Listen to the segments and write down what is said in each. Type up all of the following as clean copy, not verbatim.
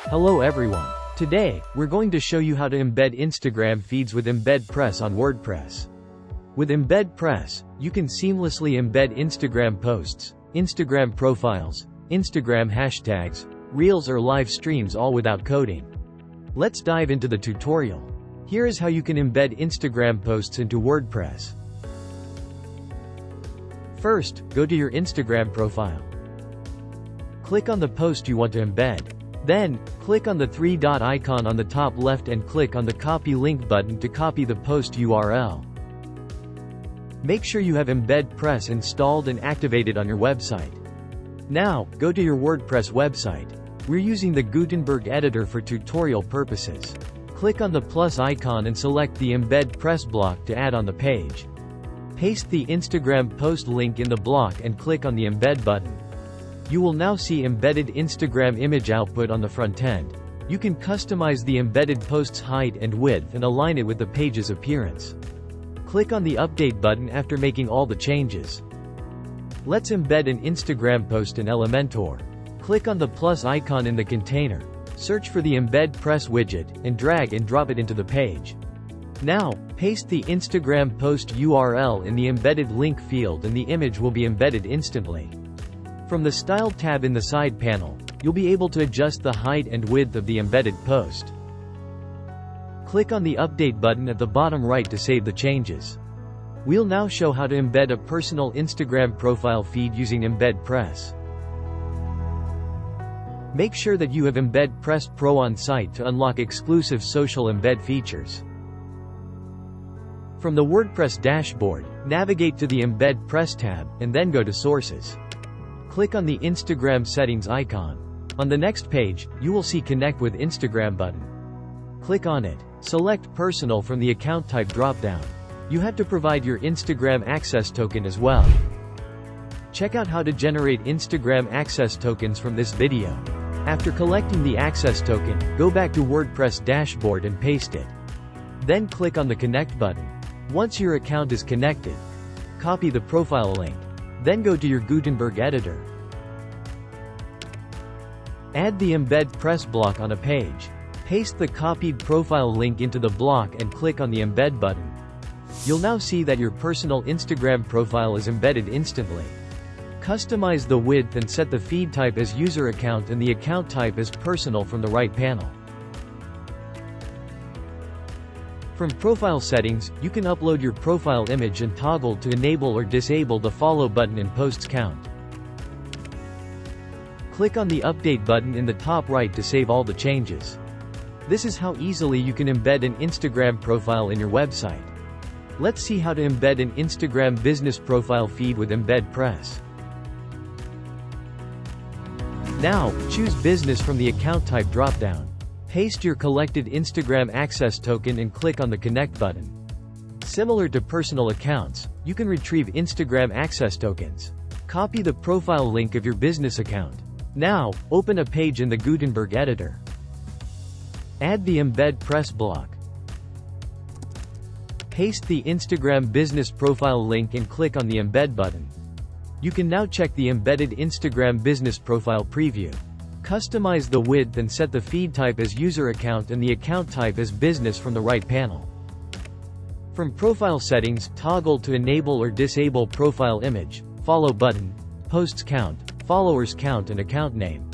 Hello everyone. Today, we're going to show you how to embed Instagram feeds with EmbedPress on WordPress. With EmbedPress, you can seamlessly embed Instagram posts, Instagram profiles, Instagram hashtags, Reels or live streams all without coding. Let's dive into the tutorial. Here is how you can embed Instagram posts into WordPress. First, go to your Instagram profile. Click on the post you want to embed. Then, click on the three-dot icon on the top left and click on the Copy Link button to copy the post URL. Make sure you have EmbedPress installed and activated on your website. Now, go to your WordPress website. We're using the Gutenberg editor for tutorial purposes. Click on the plus icon and select the EmbedPress block to add on the page. Paste the Instagram post link in the block and click on the Embed button. You will now see embedded Instagram image output on the front end. You can customize the embedded post's height and width and align it with the page's appearance. Click on the Update button after making all the changes. Let's embed an Instagram post in Elementor. Click on the plus icon in the container, search for the EmbedPress widget, and drag and drop it into the page. Now, paste the Instagram post URL in the embedded link field and the image will be embedded instantly. From the Style tab in the side panel, you'll be able to adjust the height and width of the embedded post. Click on the Update button at the bottom right to save the changes. We'll now show how to embed a personal Instagram profile feed using EmbedPress. Make sure that you have EmbedPress Pro on site to unlock exclusive social embed features. From the WordPress dashboard, navigate to the EmbedPress tab, and then go to Sources. Click on the Instagram settings icon. On the next page, you will see Connect with Instagram button. Click on it. Select Personal from the Account Type dropdown. You have to provide your Instagram access token as well. Check out how to generate Instagram access tokens from this video. After collecting the access token, go back to WordPress dashboard and paste it. Then click on the Connect button. Once your account is connected, copy the profile link. Then go to your Gutenberg editor. Add the EmbedPress block on a page. Paste the copied profile link into the block and click on the Embed button. You'll now see that your personal Instagram profile is embedded instantly. Customize the width and set the feed type as user account and the account type as personal from the right panel. From Profile Settings, you can upload your profile image and toggle to enable or disable the follow button and posts count. Click on the Update button in the top right to save all the changes. This is how easily you can embed an Instagram profile in your website. Let's see how to embed an Instagram business profile feed with EmbedPress. Now, choose Business from the Account Type dropdown. Paste your collected Instagram access token and click on the Connect button. Similar to personal accounts, you can retrieve Instagram access tokens. Copy the profile link of your business account. Now, open a page in the Gutenberg editor. Add the EmbedPress block. Paste the Instagram business profile link and click on the Embed button. You can now check the embedded Instagram business profile preview. Customize the width and set the feed type as user account and the account type as business from the right panel. From Profile Settings, toggle to enable or disable profile image, follow button, posts count, followers count and account name.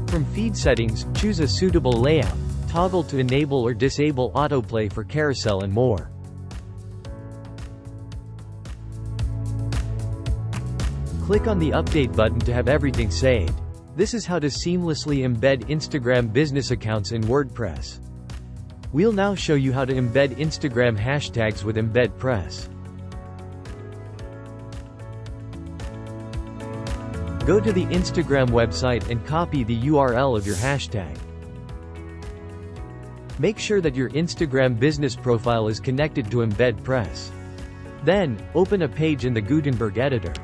From Feed Settings, choose a suitable layout, toggle to enable or disable autoplay for carousel and more. Click on the Update button to have everything saved. This is how to seamlessly embed Instagram business accounts in WordPress. We'll now show you how to embed Instagram hashtags with EmbedPress. Go to the Instagram website and copy the URL of your hashtag. Make sure that your Instagram business profile is connected to EmbedPress. Then, open a page in the Gutenberg editor.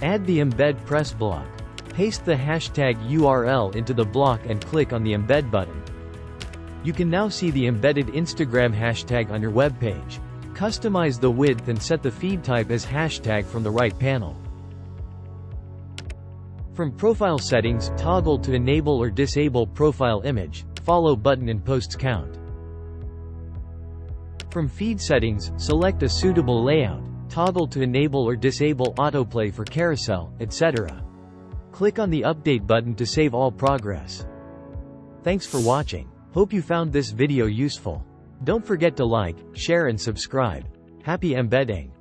Add the EmbedPress block. Paste the hashtag URL into the block and click on the Embed button. You can now see the embedded Instagram hashtag on your web page. Customize the width and set the feed type as hashtag from the right panel. From profile settings, toggle to enable or disable profile image, follow button and posts count. From feed settings, select a suitable layout, toggle to enable or disable autoplay for carousel, etc. Click on the update button to save all progress. Thanks for watching. Hope you found this video useful. Don't forget to like, share and subscribe. Happy embedding!